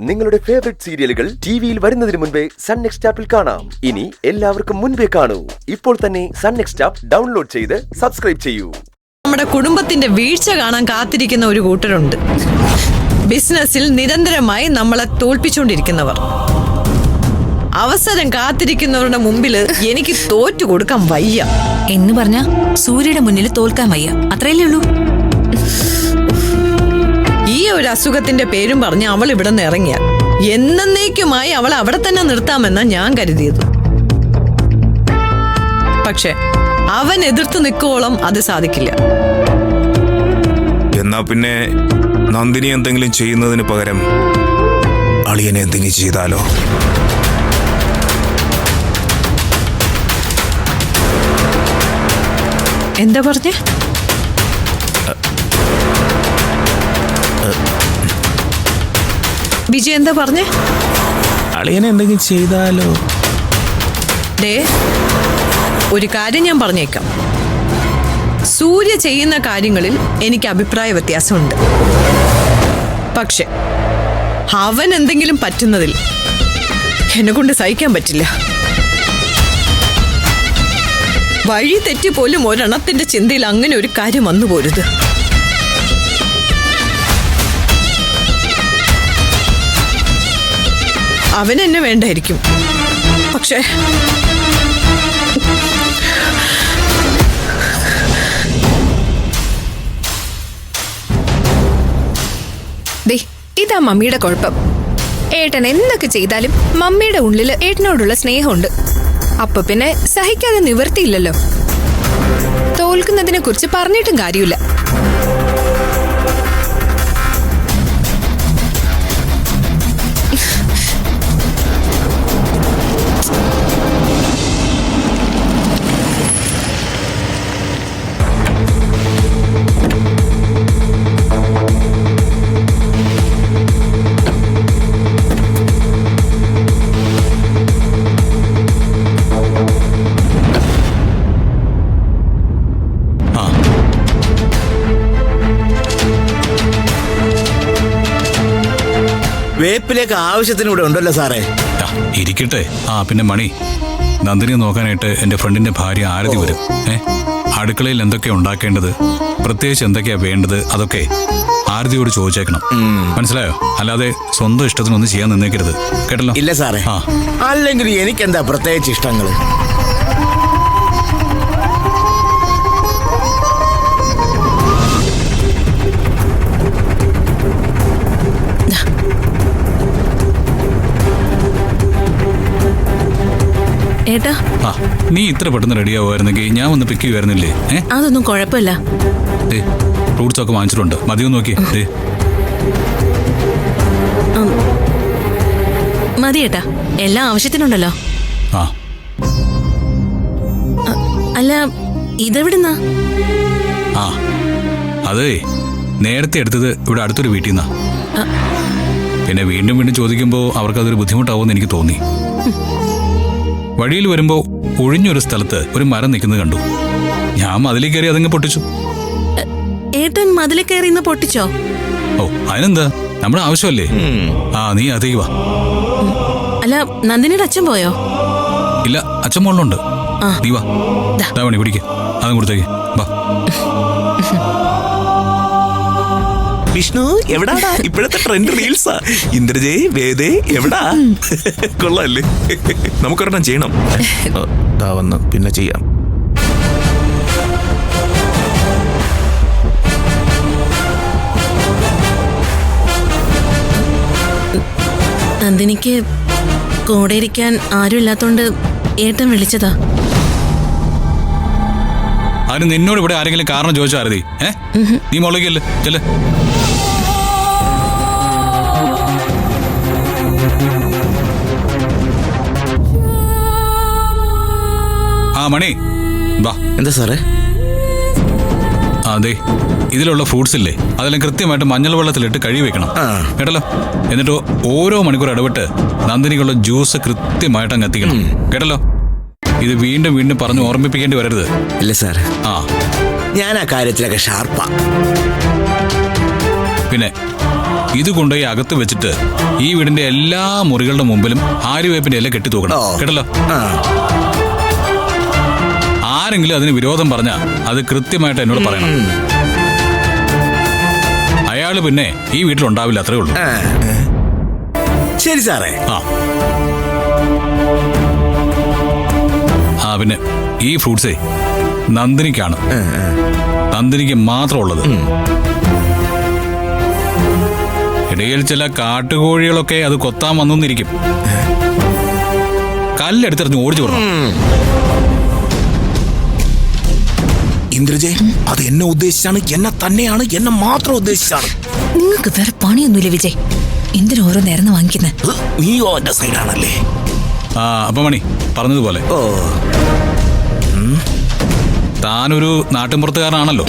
നിങ്ങളുടെ ഫേവറേറ്റ് സീരിയലുകൾ ടിവിയിൽ വരുന്നതിന് മുൻപേ സൺ നെക്സ്റ്റ് ആപ്പിൽ കാണാം. ഇനി എല്ലാവർക്കും മുൻപേ കാണൂ. ഇപ്പോൾ തന്നെ സൺ നെക്സ്റ്റ് ആപ്പ് ഡൗൺലോഡ് ചെയ്ത് സബ്സ്ക്രൈബ് ചെയ്യൂ. നമ്മുടെ കുടുംബത്തിന്റെ വീഴ്ച കാണാൻ കാത്തിരിക്കുന്ന ഒരു കൂട്ടരുണ്ട്. ബിസിനസ്സിൽ നിരന്തരമായി നമ്മളെ തോൽപ്പിച്ചുകൊണ്ടിരിക്കുന്നവർ. അവസരം കാത്തിരിക്കുന്നവരുടെ മുമ്പിൽ എനിക്ക് തോറ്റു കൊടുക്കാൻ വയ്യ എന്ന് പറഞ്ഞ സൂര്യയുടെ മുന്നിൽ തോൽക്കാൻ വയ്യ, അത്രയല്ലേ ഉള്ളൂ. ഈ ഒരു അസുഖത്തിന്റെ പേരും പറഞ്ഞ് അവൾ ഇവിടെ നിന്ന് ഇറങ്ങിയ എന്നേക്കുമായി അവൾ അവിടെ തന്നെ നിർത്താമെന്ന ഞാൻ കരുതിയത്. പക്ഷെ അവൻ എതിർത്ത് നിൽക്കോളം അത് സാധിക്കില്ല. എന്നാ പിന്നെ നന്ദിനി എന്തെങ്കിലും ചെയ്യുന്നതിന് പകരം അളിയനെ എന്തെങ്കിലും ചെയ്താലോ? എന്താ പറഞ്ഞേ? വിജയ് എന്താ പറഞ്ഞേ? അളിയനെ എന്തെങ്കിലും ചെയ്താലോ? ദേ, ഒരു കാര്യം ഞാൻ പറഞ്ഞേക്കാം. സൂര്യ ചെയ്യുന്ന കാര്യങ്ങളിൽ എനിക്ക് അഭിപ്രായ വ്യത്യാസമുണ്ട്. പക്ഷെ അവൻ എന്തെങ്കിലും പറ്റുന്നതിൽ എന്നെ കൊണ്ട് സഹിക്കാൻ പറ്റില്ല. വഴി തെറ്റിപ്പോലും ഒരെണ്ണത്തിന്റെ ചിന്തയിൽ അങ്ങനെ ഒരു കാര്യം വന്നു പോരുത്. അവനെന്നെ വേണ്ടായിരിക്കും, പക്ഷേ ഇതാ മമ്മിയുടെ കുഴപ്പം. ഏട്ടൻ എന്തൊക്കെ ചെയ്താലും മമ്മിയുടെ ഉള്ളില് ഏട്ടനോടുള്ള സ്നേഹമുണ്ട്. അപ്പൊ പിന്നെ സഹിക്കാതെ നിവർത്തിയില്ലല്ലോ. തോൽക്കുന്നതിനെ കുറിച്ച് പറഞ്ഞിട്ടും കാര്യമില്ല. വേപ്പിലേക്ക് ആവശ്യത്തിന് ഇവിടെ ഉണ്ടല്ലോ സാറേ. ഇരിക്കട്ടെ. പിന്നെ മണി, നന്ദിനിയെ നോക്കാനായിട്ട് എന്റെ ഫ്രണ്ടിന്റെ ഭാര്യ ആരതി വരും. അടുക്കളയിൽ എന്തൊക്കെയാ ഉണ്ടാക്കേണ്ടത്, പ്രത്യേകിച്ച് എന്തൊക്കെയാ വേണ്ടത്, അതൊക്കെ ആരതിയോട് ചോദിച്ചേക്കണം. മനസ്സിലായോ? അല്ലാതെ സ്വന്തം ഇഷ്ടത്തിനൊന്നും ചെയ്യാൻ നിന്നേക്കരുത്, കേട്ടല്ലോ? ഇല്ല സാറേ. അല്ലെങ്കിൽ എനിക്കെന്താ പ്രത്യേകിച്ച് ഇഷ്ടങ്ങള്? ഏട്ടാ, നീ ഇത്ര പെട്ടെന്ന് റെഡിയാവുമായിരുന്നെങ്കിൽ ഞാൻ വന്ന് പിക്ക് ചെയ്യുമായിരുന്നില്ലേ? അതൊന്നും കുഴപ്പമില്ല. ഫ്രൂട്ട്സ് ഒക്കെ വാങ്ങിച്ചിട്ടുണ്ട്, മതിയോ നോക്കി. മതി ഏട്ടാ, എല്ലാം ആവശ്യത്തിനുണ്ടല്ലോ. അല്ല, ഇതെവിടുന്നാ? അതേ, നേരത്തെ എടുത്തത് ഇവിടെ അടുത്തൊരു വീട്ടിൽ നിന്നാ. പിന്നെ വീണ്ടും വീണ്ടും ചോദിക്കുമ്പോൾ അവർക്കതൊരു ബുദ്ധിമുട്ടാവുമെന്ന് എനിക്ക് തോന്നി. വഴിയിൽ വരുമ്പോ ഒഴിഞ്ഞൊരു സ്ഥലത്ത് ഒരു മരം നിൽക്കുന്നത് കണ്ടു. ഞാൻ മതിലേക്ക് കയറി അതങ്ങ് പൊട്ടിച്ചു. ഏട്ടൻ മതിലെ കയറി ഇന്ന് പൊട്ടിച്ചോ? അതിനെന്താ, നമ്മുടെ ആവശ്യമല്ലേ. നീ അതേക്ക് വാ. അല്ല, നന്ദിനിയുടെ അച്ഛൻ പോയോ? ഇല്ല, അച്ഛൻ മോളിലുണ്ട്. നീ വാ, മണി പിടിക്ക, അതും കൊടുത്തേക്ക് വാ. വിഷ്ണു എവിടാടാ? ഇപ്പോഴത്തെ ട്രെൻഡ് റീൽസാ. ഇന്ദ്രജയ് വേദേ എവിടാ? കൊള്ളാല്ലേ? നമുക്കൊരെണ്ണം ചെയ്യണം. വന്ന് പിന്നെ ചെയ്യാം. നന്ദിനിക്ക് കൂടെ ഇരിക്കാൻ ആരും ഇല്ലാത്തോണ്ട് ഏട്ടൻ വിളിച്ചതാ. അതിന് നിന്നോട് ഇവിടെ ആരെങ്കിലും കാരണം ചോദിച്ചാ ആരതി? നീ മോളേക്കല്ലേ ചെല്ലേ. മണി വാ. എന്താ സാറേ? അതെ, ഇതിലുള്ള ഫ്രൂട്ട്സ് ഇല്ലേ, അതെല്ലാം കൃത്യമായിട്ട് മഞ്ഞൾ വെള്ളത്തിലിട്ട് കഴുകി വെക്കണം, കേട്ടല്ലോ? എന്നിട്ട് ഓരോ മണിക്കൂർ ഇടവിട്ട് നന്ദിനിക്കുള്ള ജ്യൂസ് കൃത്യമായിട്ട് അങ്ങ് എത്തിക്കണം, കേട്ടല്ലോ? ഇത് വീണ്ടും വീണ്ടും പറഞ്ഞു ഓർമ്മിപ്പിക്കേണ്ടി വരരുത്. ഇല്ല സാർ. ഞാൻ ആ കാര്യത്തിലൊക്കെ ഷാർപ്പാ. പിന്നെ ഇത് കൊണ്ടുപോയി അകത്ത് വെച്ചിട്ട് ഈ വീടിന്റെ എല്ലാ മുറികളുടെ മുമ്പിലും ആര്യവേപ്പിന്റെ ഇല കെട്ടി തൂക്കണം. കേട്ടല്ലോ? ആരെങ്കിലും അതിന് വിരോധം പറഞ്ഞാ അത് കൃത്യമായിട്ട് എന്നോട് പറയണം. അയാള് പിന്നെ ഈ വീട്ടിലുണ്ടാവില്ല, അത്രേ ഉള്ളൂ. ശരി സാറേ. പിന്നെ ഈ ഫ്രൂട്ട്സേ നന്ദിനിക്കാണ്, നന്ദിനിക്ക് മാത്രമുള്ളത്. ഇടയിൽ ചില കാട്ടുകോഴികളൊക്കെ അത് കൊത്താൻ വന്നിരിക്കും. കല്ലെടുത്തെറിഞ്ഞ് ഓടിച്ചു കൊടുക്കണം. ഇന്ദ്രജെ, അത് എന്നെ ഉദ്ദേശിച്ചാണ്, എന്നെ തന്നെയാണ്, എന്നെ മാത്രം ഉദ്ദേശിച്ചാണ്. നിങ്ങൾക്ക് വേറെ പണിയൊന്നുമില്ല വിജയ്, എന്തിനു ഓരോ നേരം വാങ്ങിക്കുന്നത്? നീയോ എന്റെ സൈഡാണല്ലേ. അപ്പൊ മണി പറഞ്ഞതുപോലെ താനൊരു നാട്ടിൻപുറത്തുകാരനാണല്ലോ.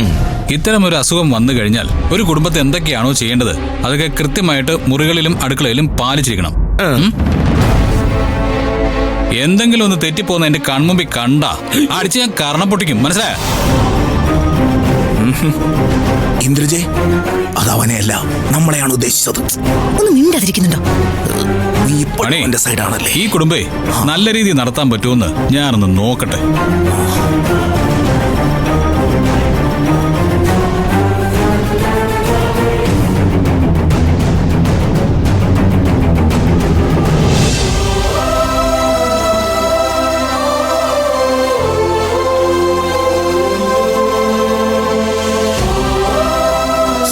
ഇത്തരം ഒരു അസുഖം വന്നു കഴിഞ്ഞാൽ ഒരു കുടുംബത്തെ എന്തൊക്കെയാണോ ചെയ്യേണ്ടത് അതൊക്കെ കൃത്യമായിട്ട് മുറികളിലും അടുക്കളയിലും പാലിച്ചിരിക്കണം. എന്തെങ്കിലും ഒന്ന് തെറ്റിപ്പോന്ന എന്റെ കൺമുമ്പിൽ കണ്ട അടിച്ച് ഞാൻ കർണം പൊട്ടിക്കും, മനസ്സിലായ? ഇന്ദ്രജെ, അത് അവനെയല്ല, നമ്മളെയാണ് ഉദ്ദേശിച്ചത്. ഒന്ന് മിണ്ടാതിരിക്കുന്നുണ്ടോ? നീ ഇപ്പോഴും എന്റെ സൈഡാണല്ലേ. ഈ കുടുംബേ നല്ല രീതിയിൽ നടത്താൻ പറ്റുമെന്ന് ഞാനൊന്ന് നോക്കട്ടെ.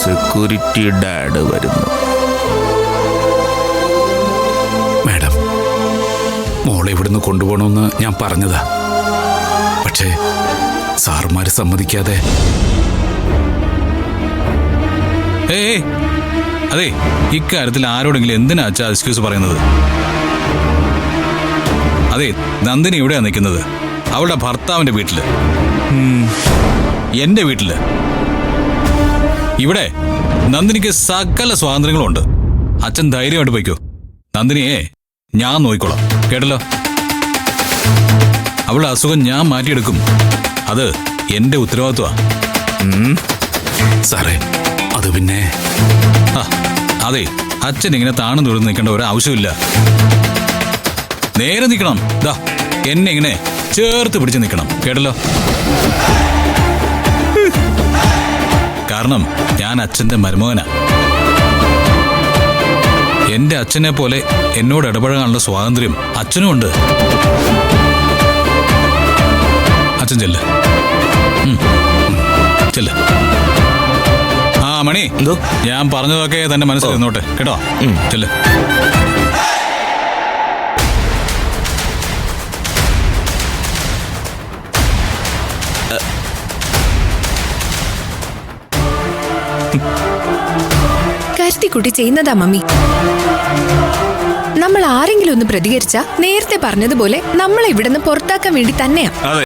സെക്യൂരിറ്റി ഡാഡ് വരുന്നു. മാഡം, മോളെ ഇവിടുന്ന് കൊണ്ടുപോകണമെന്ന് ഞാൻ പറഞ്ഞതാ. പക്ഷേ സാറുമാര് സമ്മതിക്കാതെ. അതെ, ഇക്കാര്യത്തിൽ ആരോടെങ്കിലും എന്തിനാ അച്ഛാ എക്സ്ക്യൂസ് പറയുന്നത്? അതെ, നന്ദിനി എവിടെയാ നിൽക്കുന്നത്? അവളുടെ ഭർത്താവിന്റെ വീട്ടില്, എന്റെ വീട്ടില്. ഇവിടെ നന്ദിനിക്ക് സകല സ്വാതന്ത്ര്യങ്ങളുണ്ട്. അച്ഛൻ ധൈര്യമായിട്ട് പോയിക്കോ. നന്ദിനിയെ ഞാൻ നോക്കിക്കോളാം, കേട്ടല്ലോ? അവളുടെ അസുഖം ഞാൻ മാറ്റിയെടുക്കും. അത് എന്റെ ഉത്തരവാദിത്വമാ. സാറേ, അത് പിന്നെ അതെ, അച്ഛൻ ഇങ്ങനെ താണു തുറന്ന് നിൽക്കേണ്ട ഒരു ആവശ്യമില്ല. നേരെ നിൽക്കണം. ദാ എന്നെ ഇങ്ങനെ ചേർത്ത് പിടിച്ച് നിൽക്കണം, കേട്ടല്ലോ? കാരണം ഞാൻ അച്ഛന്റെ മരുമകനാ. എന്റെ അച്ഛനെ പോലെ എന്നോട് ഇടപഴകാനുള്ള സ്വാതന്ത്ര്യം അച്ഛനും ഉണ്ട്. അച്ഛൻ ചെല്ല്, ചെല്ല്. മണി, എന്തോ? ഞാൻ പറഞ്ഞതൊക്കെ തന്റെ മനസ്സിൽ നിന്നോട്ടെ, കേട്ടോ? ചെല്ല്. കരുത്തിക്കുട്ടി ചെയ്യുന്നതാ മമ്മി. നമ്മൾ ആരെങ്കിലും ഒന്ന് പ്രതികരിച്ചാ നേരത്തെ പറഞ്ഞതുപോലെ നമ്മളെ ഇവിടുന്ന് പുറത്താക്കാൻ വേണ്ടി തന്നെയാ. അതെ,